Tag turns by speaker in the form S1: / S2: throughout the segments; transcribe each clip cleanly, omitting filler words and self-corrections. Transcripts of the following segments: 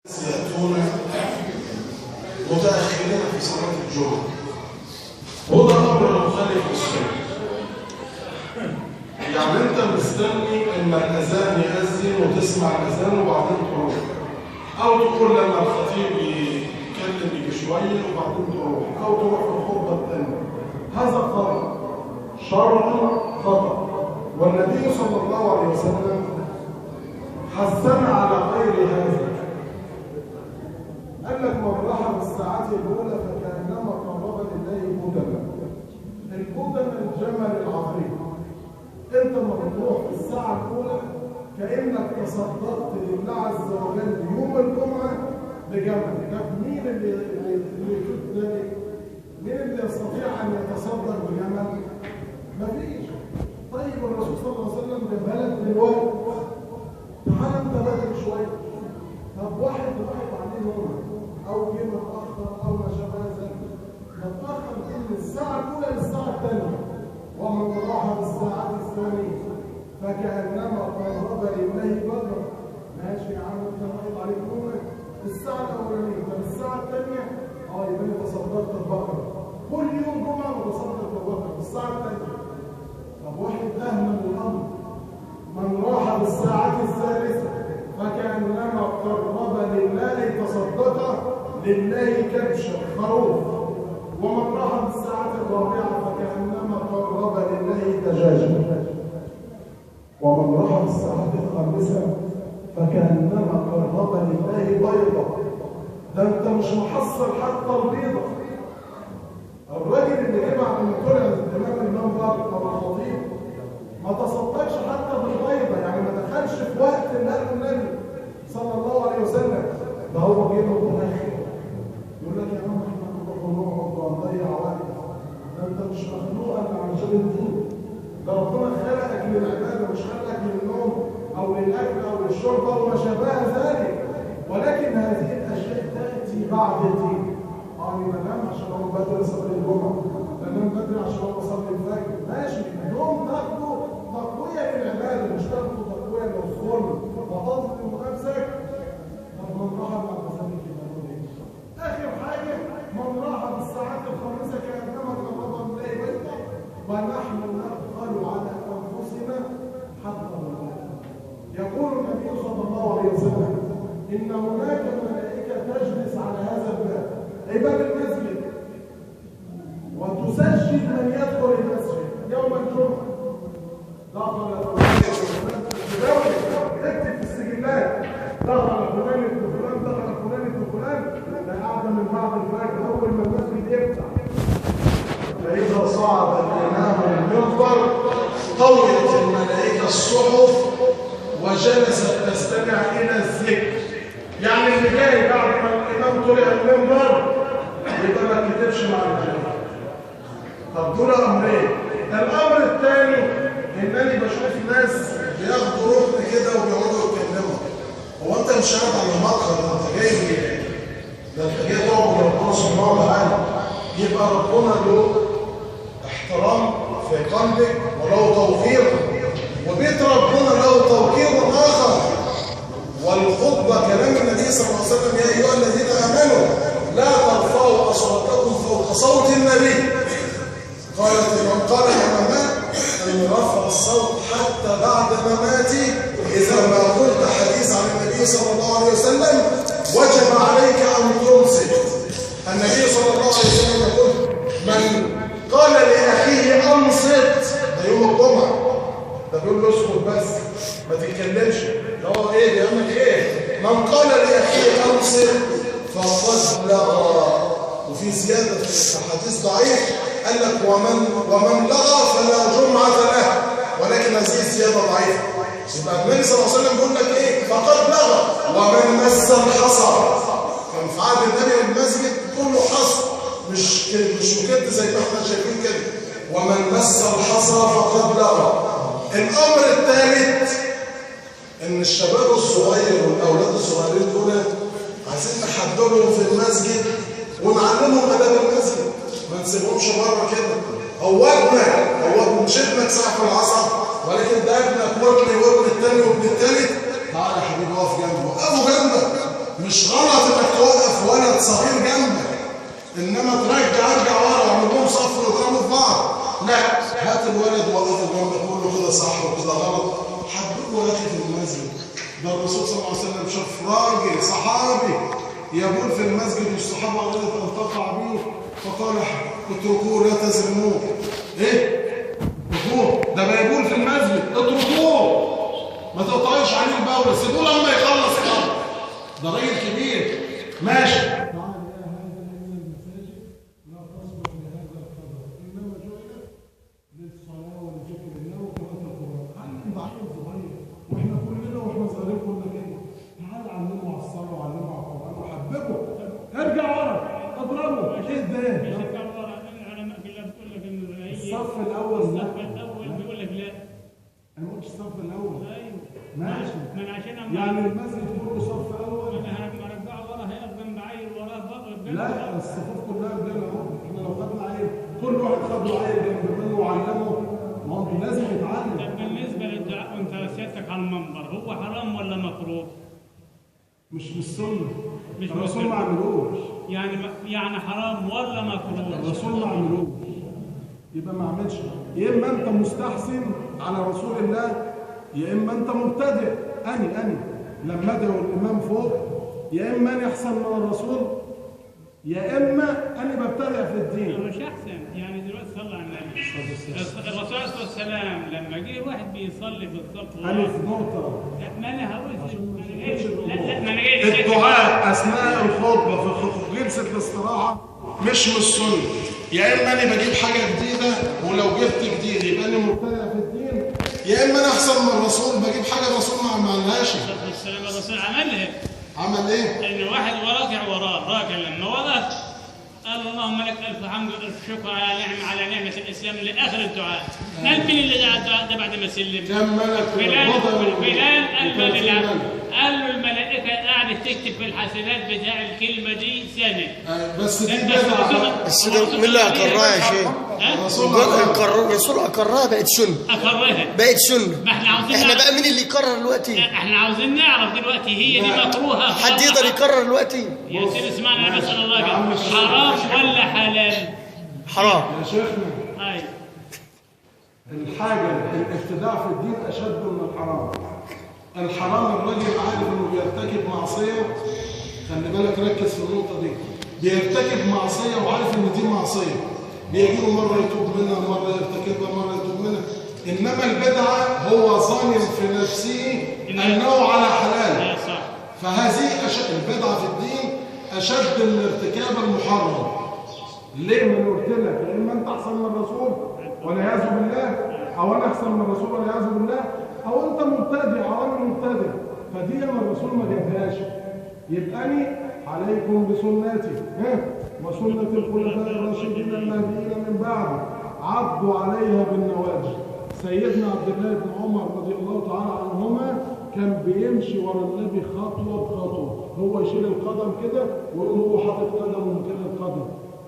S1: يأتون متأخرين في صلاة الجمعة. هنا أمر مخالف للسنة. يعني أنت مستني إن الأذان يأذن وتسمع الأذان وبعدين تروح، أو تقول لما الخطيب يتكلم يجي شوية وبعدين تروح، أو تروح في الخطبة الثانية. هذا خطأ شرعا، خطأ. والنبي صلى الله عليه وسلم حثنا على غير هذا. قال لك من راح بالساعات الأولى فكأنما قرب لله بدنا. البدن الجمل العظيم. أنت لما بتروح في الساعة الأولى كأنك تصدقت لله عز وجل يوم الجمعة بجمل. طب مين اللي يستطيع أن يتصدق بجمل؟ مفيش. طيب الرسول صلى الله عليه وسلم جابها لك دلوقتي. تعال أنت بدري شوية. طب واحد عليه نوم أو جه متأخر أو ما شابه ذلك. متأخر من الساعة الأولى للساعة الثانية. ومن راح بالساعة الثانية فكأنما قرب لله بدرا. ماشي يا عم أنت واقف عليك نومك الساعة الأولانية، طب الساعة الثانية يبقى أنت تصدقت ببقرة. كل يوم جمعة بتصدق ببقرة في الساعة الثانية. طب واحد أهمل الأمر. من راح بالساعة الثالثة فكأنما قرب لله تصدق لله كبش خروف. ومن راح بالساعة الرابعة فكأنما قرب لله دجاجة. ومن راح بالساعة الخامسة فكأنما قرب لله بيضة. ده انت مش محصل حتى البيضة. الراجل اللي جه بعد ما طلع الامام المنبر او الخطيب ما تصدقش حتى بالبيضة، يعني ما دخلش في وقت اللي قاله النبي صلى الله عليه وسلم. ده هو جه متأخر يقول لك يا عم احنا نروح ونقعد ونضيع وقت. ده انت مش مخلوق الا علشان الدين. ده ربنا خلقك للعباده مش خلقك للنوم او للاكل او للشرب او ما شابه ذلك. ولكن هذه الاشياء تاتي بعد الدين. بنام عشان اقوم بدري اصلي الجمعه، بنام بدري عشان اقوم اصلي الفجر، ماشي. النوم تاخده تقويه للعباده مش تاخده تقويه للظلم وتظلم نفسك. طب من راح مع ذلك اخر حاجه من راح بالساعات الخامسه كانما قرب الله بيته ونحن نبخل على انفسنا حتى نموت. يقول النبي صلى الله عليه وسلم ان هناك ملائكه تجلس على هذا الباب باب المسجد وتسجل من يدخل المسجد يوم الجمعه. دخل اكتب في السجلات دخل فلان ابن فلان، دخل فلان ابن فلان. ده قاعده من بعد الفجر اول ما المسجد يفتح. فاذا صعد الامام المنبر طويت الملائكه الصحف وجلست تستمع الى الذكر. يعني اللي جاي بعد ما الامام طلع المنبر يبقى ما كتبش مع الجماعه. طب دول امرين. الامر الثاني انني بشوف ناس بياخدوا ركن كده وبيقعدوا يتكلموا. هو انت مش قاعد على المقهى، ده انت جاي تعبد ربنا سبحانه وتعالى. يبقى ربنا له احترام في قلبك وله توقير، وبيت ربنا له توقير اخر. والخطبه كلام النبي صلى الله عليه وسلم يا ايها الذين امنوا لا ترفعوا اصواتكم فوق صوت النبي. قال العلماء ان رفع الصوت حتى بعد مماتي اذا ما قلت حديث عن النبي صلى الله عليه وسلم وجب عليك ان تنصت. النبي صلى الله عليه وسلم يقول من قال لاخيه انصت، ده يوم الجمعه، ده بيقول له اسكت بس ما تتكلمش. ده هو ايه بيعمل ايه؟ من قال لاخيه انصت فقد لغى. وفي زياده في حديث ضعيف قال لك ومن لغى فلا جمعه له، ولكن هذه الزياده ضعيفه. يبقى النبي صلى الله عليه وسلم بيقول لك ايه؟ فقد لغى. ومن مس الحصى، كان في عهد النبي المسجد كله حصى مش مكد زي ما احنا شايفين كده. ومن مس الحصى فقد لغى. الامر الثالث ان الشباب الصغير والاولاد الصغيرين دول عايزين نحضرهم في المسجد ونعلمهم اداب المسجد، ما نسيبهمش بره كده. هو مش ابنك سقف العصا، ولكن ده ابنك وابني وابن الثاني وابن الثالث. تعالى يا حبيبي اقف جنبه، وقفوا جنبك. مش غلط انك توقف ولد صغير جنبك، انما ارجع ورا واعمل لهم صف ويضربوا في بعض. لا، هات الولد وقفه جنبك قول له كده صح وكده غلط. حببه يا اخي في المسجد. ده الرسول صلى الله عليه وسلم شاف راجل صحابي يبول في المسجد والصحابه قالت ان تقع به فقال اتركوه لا تزرموه. ايه؟ اتركوه، ده بيبول في المسجد، اتركوه ما تقطعوش عليه البول، سيبوه لما يخلص الامر. ده راجل كبير ماشي. تعال يا هذا من المساجد لا تصبح لهذا القدر انما جعلت للصلاه ولذكر الله وقراءه القران. علم ضعيف صغير واحنا كلنا واحنا صغيرين كنا كده. تعال علمه على الصلاه وعلمه على القران وحببه. ارجع ورا اضربه. ايه ده؟
S2: ارجع ورا. العلماء كلها بتقول لك ان
S1: الصف الاول
S2: الصف الاول بيقول لك لا.
S1: انا قلت الصف الاول.
S2: ايوه
S1: ماشي.
S2: من عشان
S1: يعني المسجد كله صف اول.
S2: انا هرجع ورا هيقف جنب عيل وراه بقى.
S1: لا الصفوف كلها رجاله اهو. احنا لو خدنا عيل كل واحد خد له عيل جنب منه وعلمه، ما هو لازم يتعلم.
S2: طب بالنسبه للدعاء وانت سيادتك على المنبر هو حرام ولا مكروه؟
S1: مش بالسنه.
S2: مش
S1: الرسول ما عملوش.
S2: يعني حرام ولا مكروه؟
S1: الرسول ما عملوش يبقى ما عملش. يا اما انت مستحسن على رسول الله يا اما انت مبتدع. اني لما ادعو الامام فوق يا اما انا احسن من الرسول يا اما انا ببتدع في الدين.
S2: مش احسن يعني دلوقتي صلى على النبي الرسول صلى الله عليه وسلم لما جه واحد بيصلي في الصف
S1: الف نقطه.
S2: ما انا هقول لا ما انا جاي
S1: الدعاء اثناء الخطبه في جلسه الاستراحه مش من السنه. يا اما انا بجيب حاجه جديده ولو جبت جديد يبقى انا مبتدع في الدين، يا اما انا احسن من الرسول بجيب حاجه الرسول ما عملهاش.
S2: الرسول عملها.
S1: عمل ايه؟
S2: ان واحد راكع لما وقف قال اللهم لك الف حمد والف شكر على نعمه الاسلام لاخر الدعاء. قال مين اللي دعا الدعاء ده بعد ما سلم؟
S1: كم ملك
S2: بلال قال له الملائكه قاعده تكتب في الحسنات بتاع الكلمه دي سنه.
S1: بس دي بدعه.
S3: بس مين اللي اقرها يا شيخ؟ الرسول اقرها بقت سنه. بقت سنه.
S2: ما
S3: احنا بقى مين اللي يقرر دلوقتي؟
S2: احنا عاوزين نعرف دلوقتي هي دي مكروهه.
S3: حد يقدر يقرر دلوقتي؟
S2: يا سيدي اسمعنا انا بسال الله حرام ولا حلال؟
S3: حرام
S1: يا شيخنا.
S2: ايوه
S1: الحاجه الابتداع في الدين اشد من الحرام. الحرام الراجل عارف انه بيرتكب معصيه، خلي بالك ركز في النقطه دي، بيرتكب معصيه وعارف ان دي معصيه، بيجي له مره يتوب منها مره يرتكبها مره يتوب منها. انما البدعه هو ظن في نفسه انه على حلال. فهذه البدعه في الدين اشد من ارتكاب المحرم. ليه؟ ما قلت لك يا اما انت احسن من الرسول والعياذ بالله، او انا احسن من الرسول والعياذ بالله، او انت مبتدع او انا مبتدع. فدي ما الرسول ما جابهاش. يبقى أنا عليكم بسنتي وسنة الخلفاء الراشدين المهديين من بعد عضوا عليها بالنواجذ. سيدنا عبد الله بن عمر رضي الله تعالى عنهما كان بيمشي ورا النبي خطوة بخطوة، هو يشيل القدم كده ويقوم هو حاطط قدمه مكان القدم.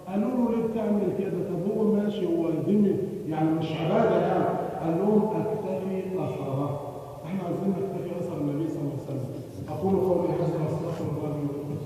S1: قالوا له ليه بتعمل كده؟ طب هو ماشي هو دي يعني مش عبادة يعني. قال لهم اكتفي اثره. احنا عايزين نكتفي اثر النبي صلى الله عليه وسلم. اقول قولي هذا واستغفر الله لي ولكم.